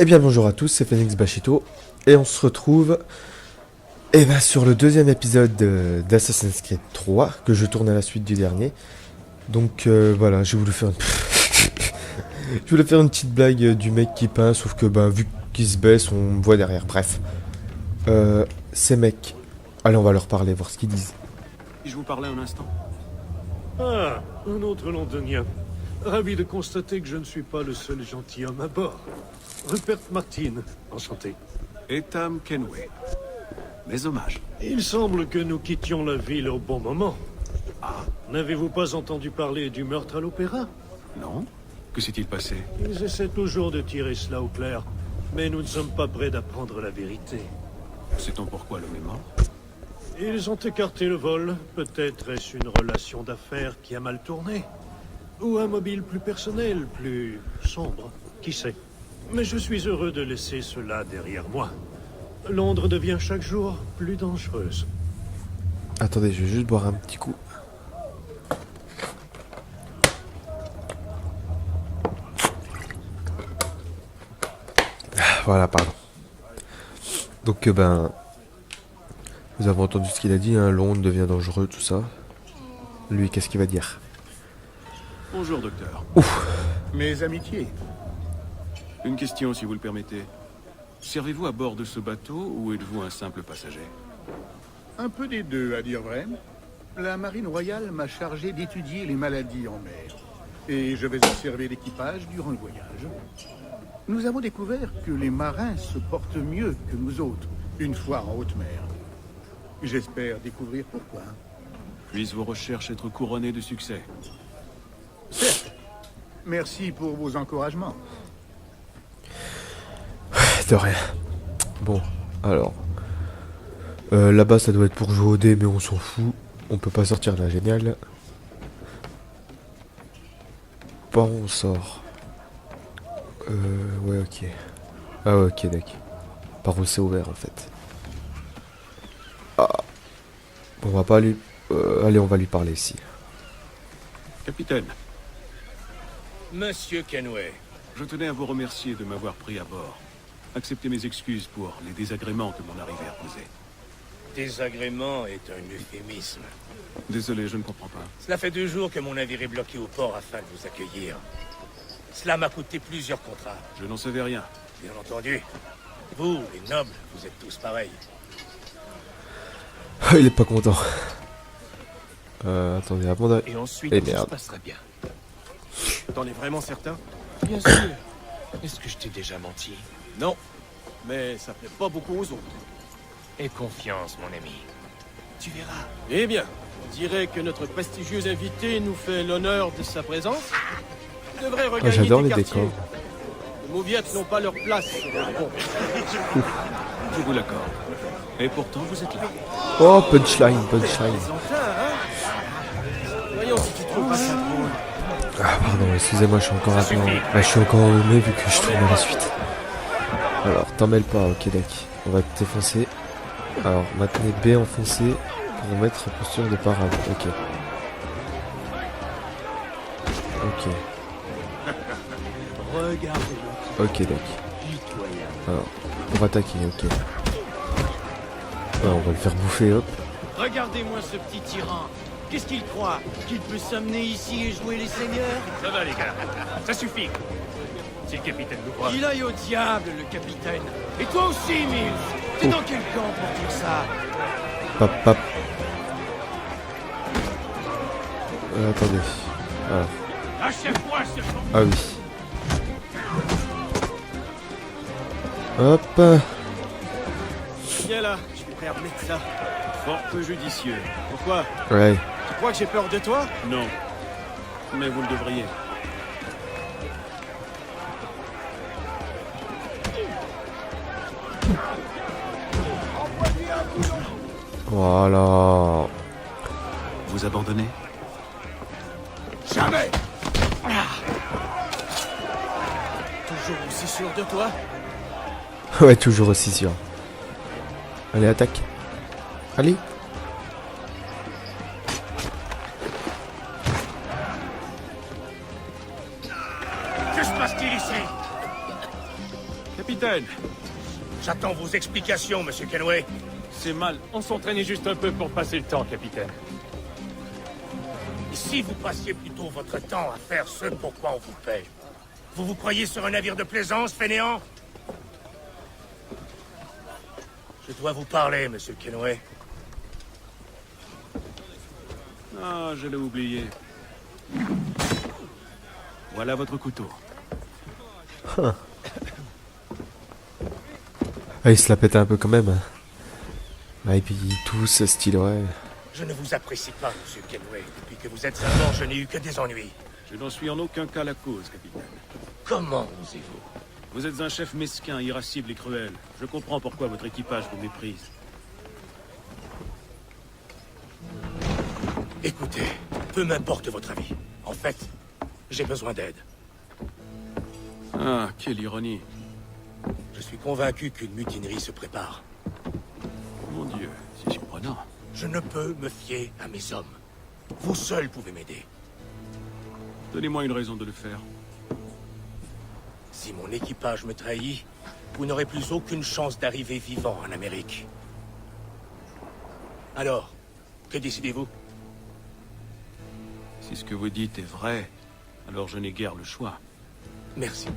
Eh bien bonjour à tous, c'est Phoenix Bashito et on se retrouve sur le deuxième épisode d'Assassin's Creed 3 que je tourne à la suite du dernier. Donc voilà, j'ai voulu faire une... je voulais faire une petite blague du mec qui peint, sauf que vu qu'il se baisse, on me voit derrière. Bref, ces mecs, allez on va leur parler, voir ce qu'ils disent. Puis-je vous parler un instant? Ah, un autre londonien. Ravi de constater que je ne suis pas le seul gentilhomme à bord. Rupert Martin, enchanté. Et Tam Kenway. Mes hommages. Il semble que nous quittions la ville au bon moment. Ah, n'avez-vous pas entendu parler du meurtre à l'opéra? Non? Que s'est-il passé? Ils essaient toujours de tirer cela au clair, mais nous ne sommes pas prêts d'apprendre la vérité. Sait-on pourquoi l'homme est mort? Ils ont écarté le vol. Peut-être est-ce une relation d'affaires qui a mal tourné. Ou un mobile plus personnel, plus sombre. Qui sait? Mais je suis heureux de laisser cela derrière moi. Londres devient chaque jour plus dangereuse. Attendez, je vais juste boire un petit coup. Voilà, pardon. Donc vous avez entendu ce qu'il a dit, hein, Londres devient dangereux, tout ça. Lui, qu'est-ce qu'il va dire? Bonjour, docteur. Ouf. Mes amitiés. Une question, si vous le permettez. Servez-vous à bord de ce bateau ou êtes-vous un simple passager? Un peu des deux, à dire vrai. La marine royale m'a chargé d'étudier les maladies en mer. Et je vais observer l'équipage durant le voyage. Nous avons découvert que les marins se portent mieux que nous autres, une fois en haute mer. J'espère découvrir pourquoi. Puissent vos recherches être couronnées de succès. Certes. Merci pour vos encouragements. De rien. Bon, alors. Là-bas, ça doit être pour jouer au dé, mais on s'en fout. On peut pas sortir là, génial. Par où on sort? Ouais, ok. Ah ouais, ok, d'accord. Par où c'est ouvert, en fait. Ah. On va pas lui... allez, on va lui parler ici. Capitaine, Monsieur Kenway. je tenais à vous remercier de m'avoir pris à bord. Acceptez mes excuses pour les désagréments que mon arrivée a causés. Désagrément est un euphémisme. Désolé, je ne comprends pas. Cela fait 2 jours que mon navire est bloqué au port afin de vous accueillir. Cela m'a coûté plusieurs contrats. Je n'en savais rien. Bien entendu. Vous, les nobles, vous êtes tous pareils. Il est pas content. Attendez, avant de... Et ensuite, Eh tout se merde. passera bien. T'en es vraiment certain? Bien sûr. Est-ce que je t'ai déjà menti? Non. Mais ça plaît pas beaucoup aux autres. Aie confiance, mon ami. Tu verras. Eh bien, on dirait que notre prestigieux invité nous fait l'honneur de sa présence. Tu devrais Ah, regagner j'adore tes les quartiers. décors. Les mauviettes n'ont pas leur place sur le pont. Je vous l'accorde. Et pourtant, vous êtes là. Oh, punchline, punchline. Voyons si tu trouves pas ça drôle. Ah, pardon, excusez-moi, je suis encore un peu... je suis encore enrhumé vu que je tourne à la suite. Alors, t'en mêles pas, ok, d'accord. On va t'effoncer. Alors, maintenez B enfoncé pour mettre en posture de parade. Ok. Ok. Regarde-le. Ok, d'accord. Alors, on va attaquer, ok. Alors, on va le faire bouffer, hop. Regardez-moi ce petit tyran. Qu'est-ce qu'il croit? Qu'il peut s'amener ici et jouer les seigneurs? Ça va, les gars. Ça suffit. Si le capitaine nous croit. Il aille au diable, le capitaine. Et toi aussi, Mills. T'es dans quel camp pour dire ça? Pap, pap. Attendez. Alors. Achève-moi ce con. Ah oui. Hop. Viens là, je suis prêt à remettre ça. Fort peu judicieux. Pourquoi? Ouais. Tu crois que j'ai peur de toi? Non. Mais vous le devriez. Voilà. Vous abandonnez? Jamais! Toujours aussi sûr de toi? Ouais, toujours aussi sûr. Allez, attaque. Allez. Que se passe-t-il ici? Capitaine, J'attends vos explications, monsieur Kenway. c'est mal. On s'entraînait juste un peu pour passer le temps, capitaine. Et si vous passiez plutôt votre temps à faire ce pour quoi on vous paye? Vous vous croyez sur un navire de plaisance, fainéant? Je dois vous parler, monsieur Kenway. Ah, je l'ai oublié. Voilà votre couteau. Ah, il se la pète un peu quand même. Hein. Ah, et puis tout ce style, ouais. Je ne vous apprécie pas, monsieur Kenway. Depuis que vous êtes à bord, je n'ai eu que des ennuis. Je n'en suis en aucun cas la cause, capitaine. Comment osez-vous? Vous êtes un chef mesquin, irascible et cruel. Je comprends pourquoi votre équipage vous méprise. Écoutez, peu m'importe votre avis. En fait, j'ai besoin d'aide. Ah, quelle ironie. Je suis convaincu qu'une mutinerie se prépare. Mon Dieu, c'est surprenant. Je ne peux me fier à mes hommes. Vous seuls pouvez m'aider. Donnez-moi une raison de le faire. Si mon équipage me trahit, vous n'aurez plus aucune chance d'arriver vivant en Amérique. Alors, que décidez-vous? Si ce que vous dites est vrai, alors je n'ai guère le choix. Merci.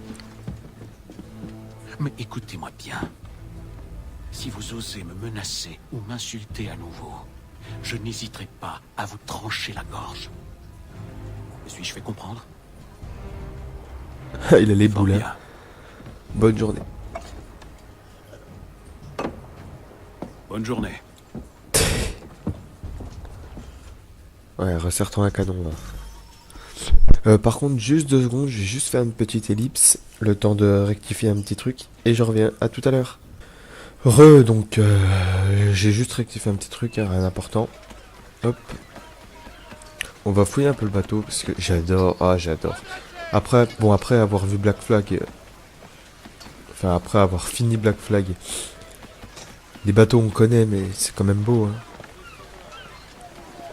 Mais écoutez-moi bien. Si vous osez me menacer ou m'insulter à nouveau, je n'hésiterai pas à vous trancher la gorge. Me suis-je fait comprendre? Il a les Fort boules. Hein. bien. Bonne journée. Bonne journée. Ouais, resserre-toi un canon là. Par contre, juste 2 secondes, je vais juste faire une petite ellipse, le temps de rectifier un petit truc, et je reviens. À tout à l'heure. Donc, j'ai juste rectifié un petit truc, hein, rien d'important. Hop. On va fouiller un peu le bateau, parce que j'adore, j'adore. Après avoir vu Black Flag, enfin, après avoir fini Black Flag, les bateaux on connaît, mais c'est quand même beau, hein.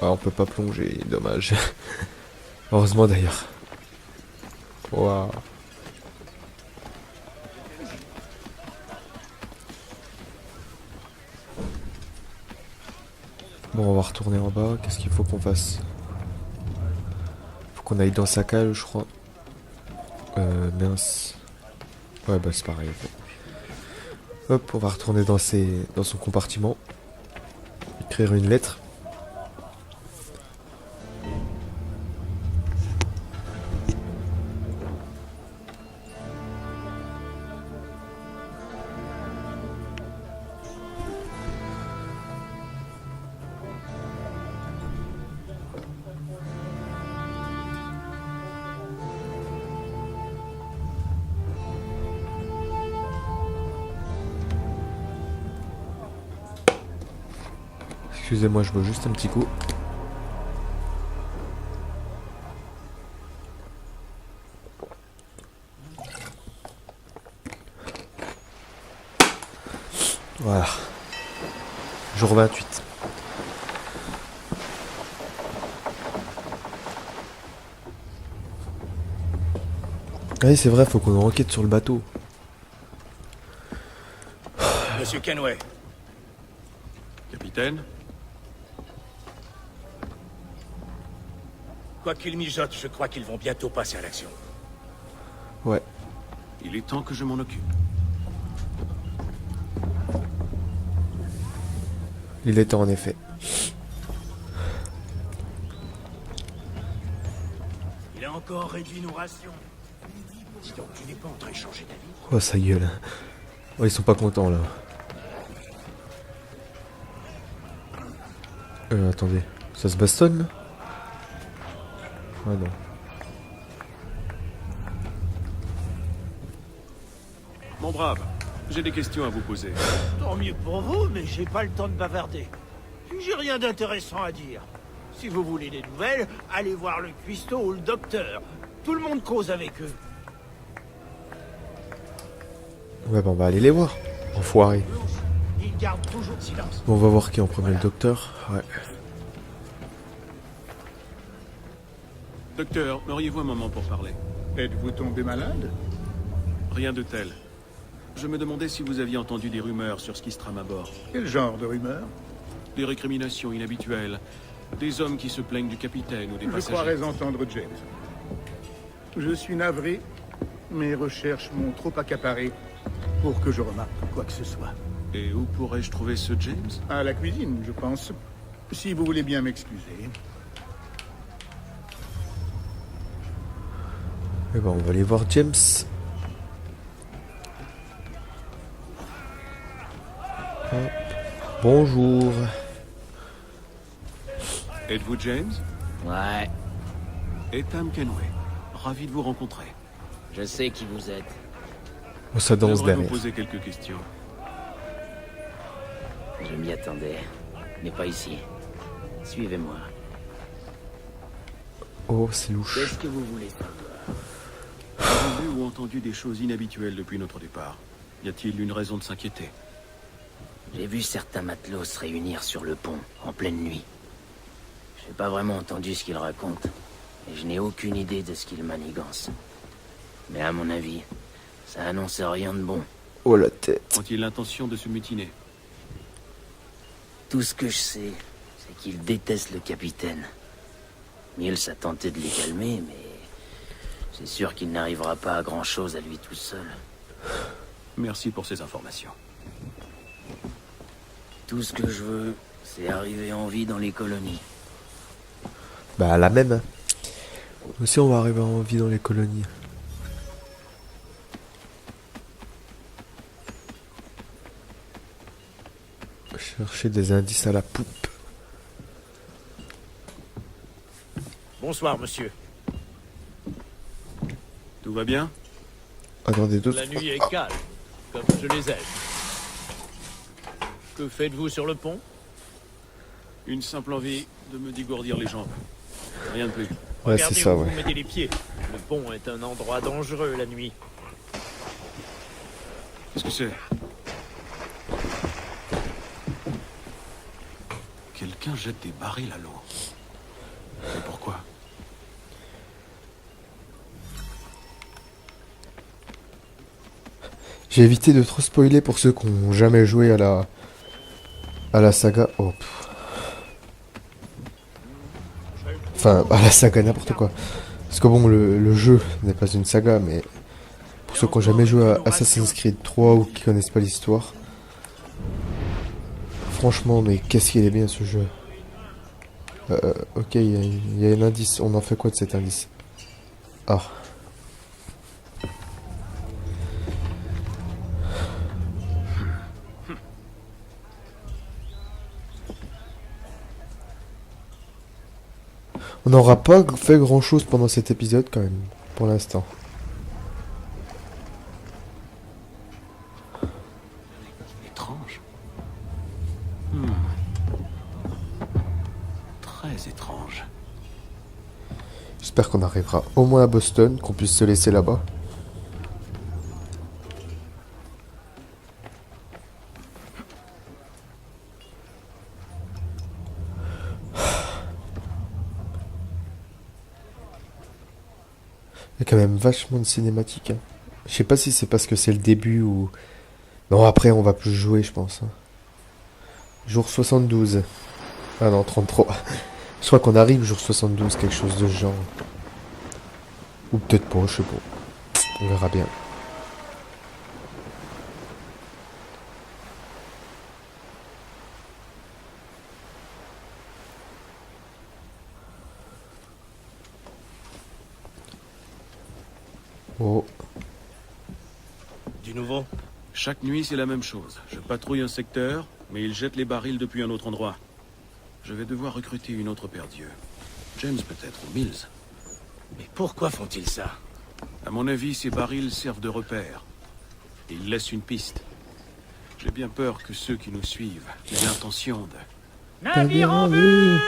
Ah, on peut pas plonger, dommage. Heureusement d'ailleurs. Waouh. Bon, on va retourner en bas. Qu'est-ce qu'il faut qu'on fasse? Faut qu'on aille dans sa cale, je crois. Mince. Ouais, bah c'est pareil. Hop, on va retourner dans son compartiment. Écrire une lettre. Excusez-moi, je bois juste un petit coup. Voilà. Jour 28. Oui, c'est vrai, faut qu'on enquête sur le bateau. Monsieur Kenway, Capitaine, quoi qu'ils mijotent, je crois qu'ils vont bientôt passer à l'action. Ouais. il est temps que je m'en occupe. Il est temps en effet. Il a encore réduit nos rations. Dis donc, tu n'es pas en train de changer d'avis? Oh, sa gueule. Oh, ils sont pas contents là. Attendez. Ça se bastonne là? Ah non. Mon brave, j'ai des questions à vous poser. Tant mieux pour vous, mais j'ai pas le temps de bavarder. J'ai rien d'intéressant à dire. Si vous voulez des nouvelles, allez voir le cuistot ou le docteur. Tout le monde cause avec eux. Ouais, bah on va aller les voir. Enfoiré. Ils gardent toujours silence. Bon, on va voir qui en premier, le docteur. Ouais. Docteur, auriez-vous un moment pour parler? Êtes-vous tombé malade? Rien de tel. Je me demandais si vous aviez entendu des rumeurs sur ce qui se trame à bord. Quel genre de rumeur? Des récriminations inhabituelles. Des hommes qui se plaignent du capitaine ou des Je passagers. croirais entendre James. Je suis navré. Mes recherches m'ont trop accaparé pour que je remarque quoi que ce soit. Et où pourrais-je trouver ce James? À la cuisine, je pense. Si vous voulez bien m'excuser. Eh ben, on va aller voir James. Hop. Bonjour. Êtes-vous James? Ouais, Ethan Kenway. Ravi de vous rencontrer. je sais qui vous êtes. Oh, ça danse J'aimerais vous derrière. poser quelques questions. Je m'y attendais, mais pas ici. Suivez-moi. Oh, c'est louche. Qu'est-ce que vous voulez savoir? Avez-vous vu ou entendu des choses inhabituelles depuis notre départ? Y a-t-il une raison de s'inquiéter? J'ai vu certains matelots se réunir sur le pont, en pleine nuit. Je n'ai pas vraiment entendu ce qu'ils racontent, et je n'ai aucune idée de ce qu'ils manigancent. Mais à mon avis, ça annonce rien de bon. Oh, la tête. Ont-ils l'intention de se mutiner? Tout ce que je sais, c'est qu'ils détestent le capitaine. Mills a tenté de les calmer, mais c'est sûr qu'il n'arrivera pas à grand-chose à lui tout seul. Merci pour ces informations. Tout ce que je veux, c'est arriver en vie dans les colonies. Bah, la même. Hein. Nous aussi, on va arriver en vie dans les colonies. Chercher des indices à la poupe. Bonsoir, monsieur. Tout va bien? Attendez, d'autres. La nuit est calme, comme je les aime. Que faites-vous sur le pont? Une simple envie de me dégourdir les jambes. Rien de plus. Ouais, c'est Regardez ça, où ouais. vous mettez les pieds. Le pont est un endroit dangereux la nuit. Qu'est-ce que c'est? Quelqu'un jette des barils à l'eau. Mais pourquoi? J'ai évité de trop spoiler pour ceux qui n'ont jamais joué à la saga. Oh. Pff. Enfin, à la saga, n'importe quoi. Parce que bon, le jeu n'est pas une saga, mais pour ceux qui n'ont jamais joué à Assassin's Creed 3 ou qui connaissent pas l'histoire, franchement, mais qu'est-ce qu'il est bien ce jeu. Ok, il y a un indice. On en fait quoi de cet indice? Ah. On n'aura pas fait grand chose pendant cet épisode quand même, pour l'instant. Étrange. Très étrange. J'espère qu'on arrivera au moins à Boston, qu'on puisse se laisser là-bas. Il y a quand même vachement de cinématiques. Hein. Je sais pas si c'est parce que c'est le début ou... Non, après on va plus jouer, je pense. Hein. Jour 72. Ah non, 33. Je crois qu'on arrive jour 72, quelque chose de ce genre. Ou peut-être pas, je sais pas. On verra bien. Oh. Du nouveau? Chaque nuit, c'est la même chose. Je patrouille un secteur, mais ils jettent les barils depuis un autre endroit. Je vais devoir recruter une autre paire d'yeux. James peut-être, ou Mills. Mais pourquoi font-ils ça? À mon avis, ces barils servent de repère. Et ils laissent une piste. J'ai bien peur que ceux qui nous suivent aient l'intention de... Navire en vue!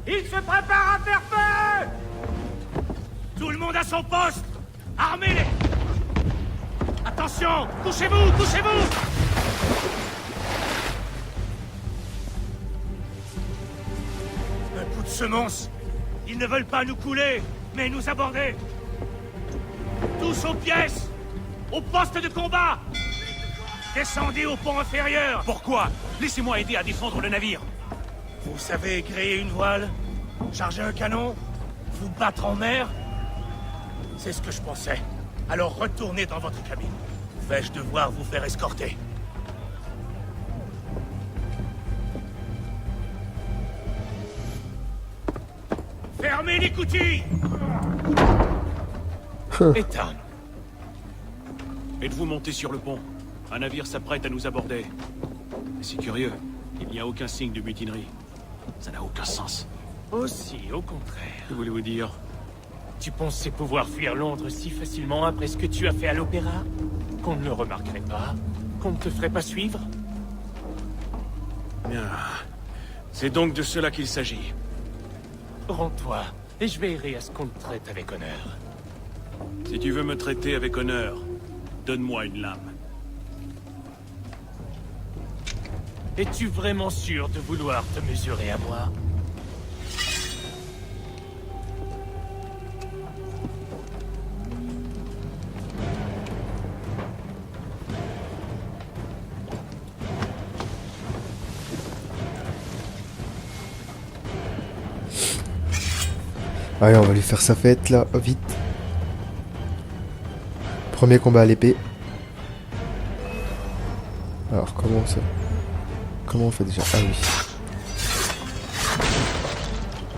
Il se prépare à faire feu! Tout le monde à son poste! Armez-les! Attention! Couchez-vous! Couchez-vous! Un coup de semonce! Ils ne veulent pas nous couler, mais nous aborder! Tous aux pièces! Au poste de combat! Descendez au pont inférieur. Pourquoi? Laissez-moi aider à défendre le navire. Vous savez créer une voile, charger un canon, vous battre en mer? C'est ce que je pensais. Alors retournez dans votre cabine. Vais-je devoir vous faire escorter? Fermez l'écoutille! Ethan! Êtes-vous monté sur le pont? Un navire s'apprête à nous aborder. C'est curieux. Il n'y a aucun signe de mutinerie. Ça n'a aucun sens. Aussi, au contraire. Que voulez-vous dire? Tu pensais pouvoir fuir Londres si facilement après ce que tu as fait à l'opéra? Qu'on ne le remarquerait pas? Qu'on ne te ferait pas suivre? Bien. C'est donc de cela qu'il s'agit. Rends-toi, et je veillerai à ce qu'on te traite avec honneur. Si tu veux me traiter avec honneur, donne-moi une lame. Es-tu vraiment sûr de vouloir te mesurer à moi? Allez, on va lui faire sa fête là, vite. Premier combat à l'épée. Alors, comment ça? Comment on fait déjà? Ah oui.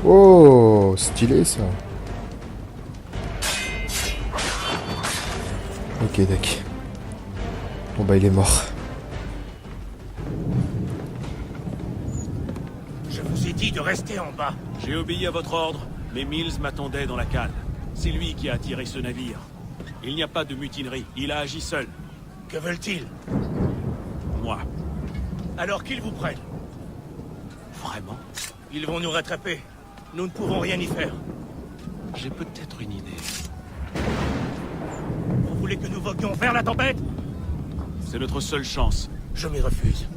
Oh, stylé ça. Ok, d'accord. Bon bah il est mort. Je vous ai dit de rester en bas. J'ai obéi à votre ordre, mais Mills m'attendait dans la cale. C'est lui qui a attiré ce navire. Il n'y a pas de mutinerie, il a agi seul. Que veulent-ils? Moi. Alors qu'ils vous prennent. Vraiment? Ils vont nous rattraper. Nous ne pouvons rien y faire. J'ai peut-être une idée. Vous voulez que nous voguions vers la tempête? C'est notre seule chance. Je m'y refuse.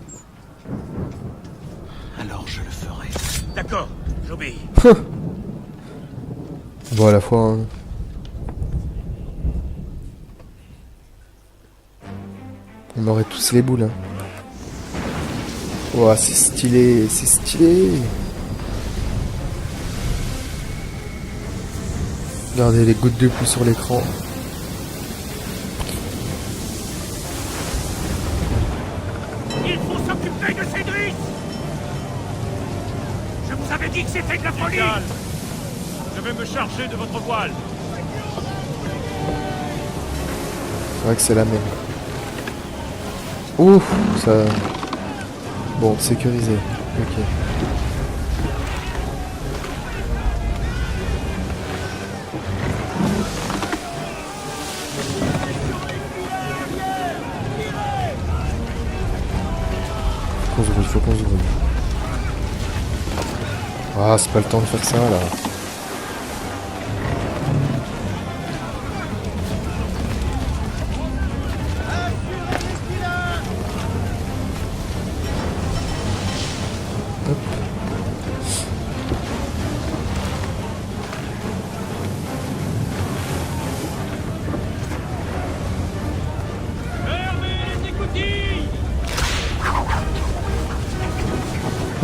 Alors je le ferai. D'accord, j'obéis. Bon à la fois. Hein. On aurait tous les boules. Hein. Ouah, c'est stylé, c'est stylé. Regardez les gouttes de pluie sur l'écran. Il faut s'occuper de Cédric! Je vous avais dit que c'était de la folie! Je vais me charger de votre voile. C'est vrai que c'est la même. Ouh, ça... Bon, sécurisé. Ok. Il faut qu'on se roule. Ah, c'est pas le temps de faire ça là. Hop.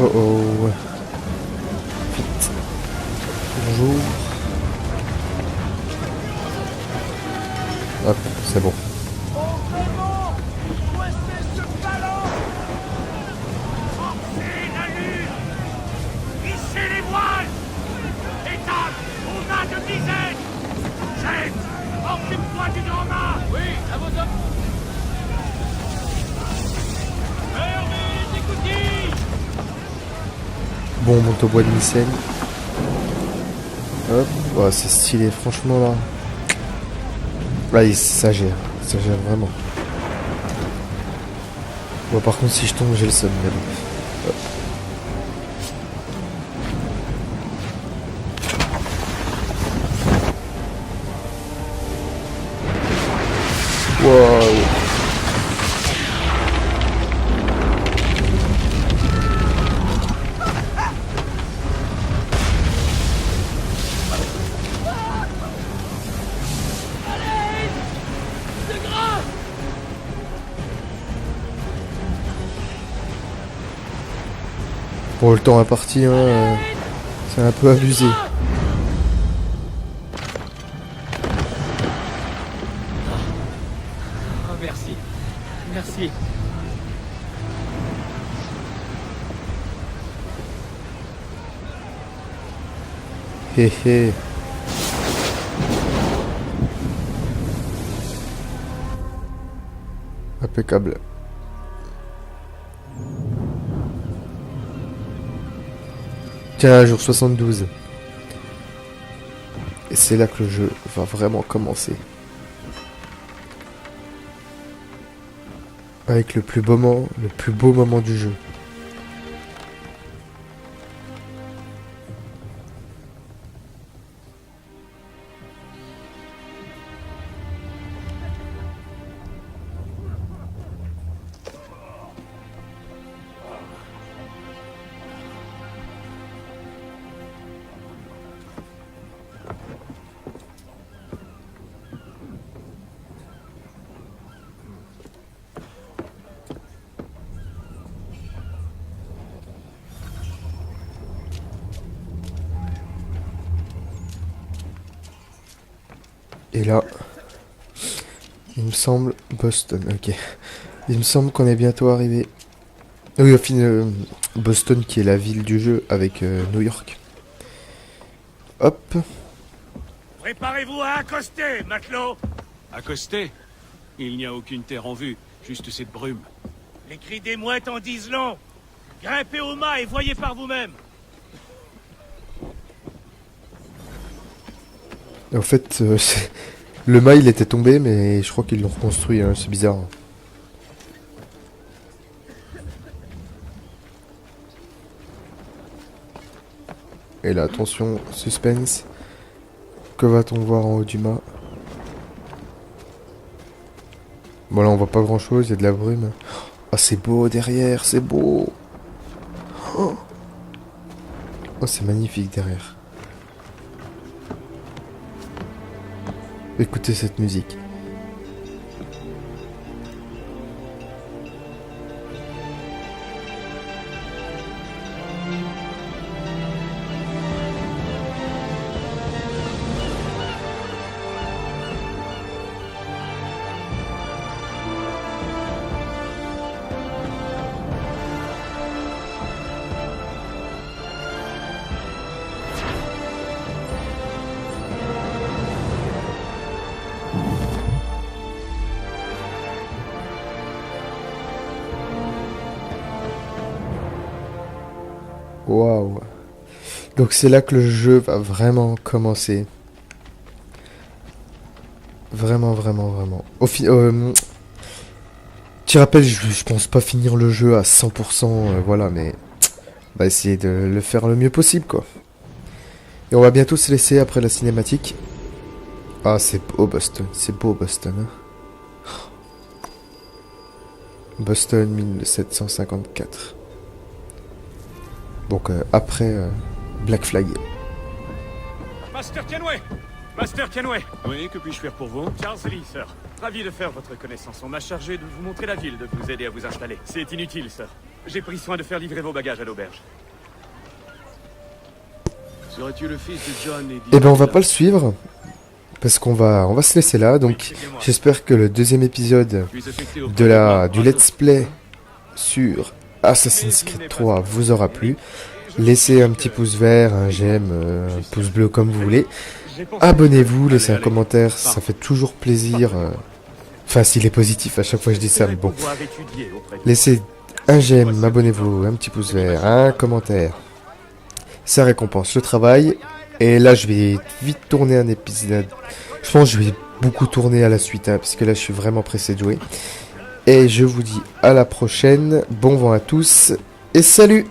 Oh oh. Vite. Bonjour. Hop, c'est bon. Hissez les voiles! Ethan, on a de dizaines! Jette! Occupe-toi du grand mât! Oui, à vos hommes! Fermez les écoutilles! Bon, on monte au bois de Mycène. Hop, oh, c'est stylé, franchement là. Là, ça gère vraiment. Bon, par contre, si je tombe, j'ai le seum, mais bon. Hop. Wow. Bon, le temps imparti, hein, c'est un peu abusé. Oh, merci. Merci. Hé hé. Impeccable. Tiens, jour 72. Et c'est là que le jeu va vraiment commencer. Avec le plus beau moment du jeu. Et là, il me semble Boston, ok. Il me semble qu'on est bientôt arrivé. Oui, au final, Boston qui est la ville du jeu avec New York. Hop. Préparez-vous à accoster, matelot. Accosté. Il n'y a aucune terre en vue, juste cette brume. Les cris des mouettes en disent long. Grimpez au mât et voyez par vous-même. En fait, le mât il était tombé, mais je crois qu'ils l'ont reconstruit, hein, c'est bizarre. Et là, attention, suspense. Que va-t-on voir en haut du mât? Bon là on voit pas grand chose, il y a de la brume. Oh c'est beau derrière, c'est beau. Oh, c'est magnifique derrière. Écoutez cette musique. Waouh. Donc c'est là que le jeu va vraiment commencer. Vraiment. Tu rappelles, je pense pas finir le jeu à 100%, voilà, mais on va essayer de le faire le mieux possible, quoi. Et on va bientôt se laisser après la cinématique. Ah, c'est beau Boston, hein. Boston 1754. Donc après Black Flag. Master Kenway. Master Kenway. Oui, que puis-je faire pour vous? Charles Lee, sir. Ravi de faire votre connaissance. On m'a chargé de vous montrer la ville, de vous aider à vous installer. C'est inutile, sir. J'ai pris soin de faire livrer vos bagages à l'auberge. Serais-tu le fils de John et Eh ben on va pas le suivre. Parce qu'on va se laisser là. Donc j'espère que le deuxième épisode du let's play sur Assassin's Creed 3 vous aura plu. Laissez un petit pouce vert, un j'aime, un pouce bleu comme vous voulez. Abonnez-vous, laissez un commentaire, ça fait toujours plaisir. Enfin s'il est positif, à chaque fois je dis ça, mais bon. Laissez un j'aime, abonnez-vous, un petit pouce vert, un commentaire. Ça récompense le travail. Et là je vais vite tourner un épisode. Je pense que je vais beaucoup tourner à la suite, hein, parce que là je suis vraiment pressé de jouer. Et je vous dis à la prochaine, bon vent à tous, et salut!